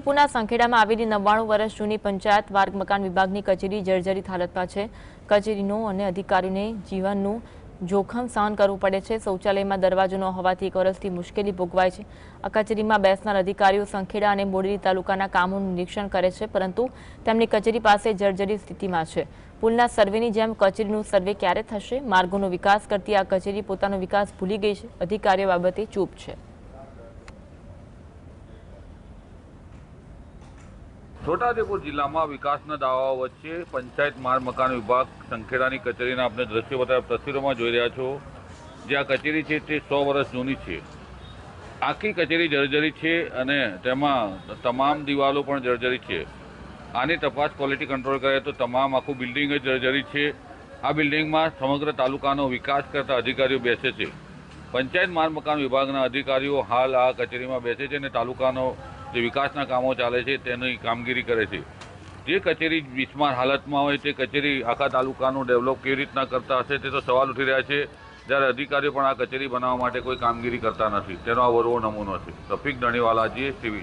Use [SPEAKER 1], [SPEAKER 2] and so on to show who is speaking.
[SPEAKER 1] પૂના સંખેડામાં આવેલી 99 વર્ષ જૂની પંચાયત માર્ગ મકાન વિભાગની કચેરી જર્જરિત હાલતમાં છે। કચેરીનો અને અધિકારીઓને જીવનનું જોખમ સહન કરવું પડે છે। શૌચાલયમાં દરવાજો ન હોવાથી 1 વર્ષથી મુશ્કેલી ભોગવાય છે। આ કચેરીમાં બેસનાર અધિકારીઓ સંખેડા અને બોડેલી તાલુકાના કામોનું નિરીક્ષણ કરે છે, પરંતુ તેમની કચેરી પાસે જર્જરિત સ્થિતિમાં છે। પુલના સર્વેની જેમ કચેરીનું સર્વે ક્યારે થશે? માર્ગોનો વિકાસ કરતી આ કચેરી પોતાનો વિકાસ ભૂલી ગઈ છે। અધિકારીઓ બાબતે ચૂપ છે।
[SPEAKER 2] છોટાઉદેપુર જિલ્લામાં વિકાસના દાવાઓ વચ્ચે પંચાયત માર્ગ મકાન વિભાગ સંખેડાની કચેરીના આપણે દ્રશ્યો બતાવ્યા તસવીરોમાં જોઈ રહ્યા છો। જે આ કચેરી છે તે 100 વર્ષ જૂની છે। આખી કચેરી જર્જરિત છે અને તેમાં તમામ દિવાલો પણ જર્જરિત છે। આની તપાસ ક્વોલિટી કંટ્રોલ કરે તો તમામ આખું બિલ્ડિંગ જ જર્જરિત છે। આ બિલ્ડિંગમાં સમગ્ર તાલુકાનો વિકાસ કરતા અધિકારીઓ બેસે છે। પંચાયત માર્ગ મકાન વિભાગના અધિકારીઓ હાલ આ કચેરીમાં બેસે છે અને તાલુકાનો જે વિકાસના કામો ચાલે છે તેની કામગીરી કરે છે। જે કચેરી બિસ્માર હાલતમાં હોય તે કચેરી આખા તાલુકાનું ડેવલપ કેવી રીતના કરતા હશે તે તો સવાલ ઉઠી રહ્યા છે, જ્યારે અધિકારીઓ પણ આ કચેરી બનાવવા માટે કોઈ કામગીરી કરતા નથી। તેનો આ વરવો નમૂનો છે। રફીક ધણીવાલા, GSTV।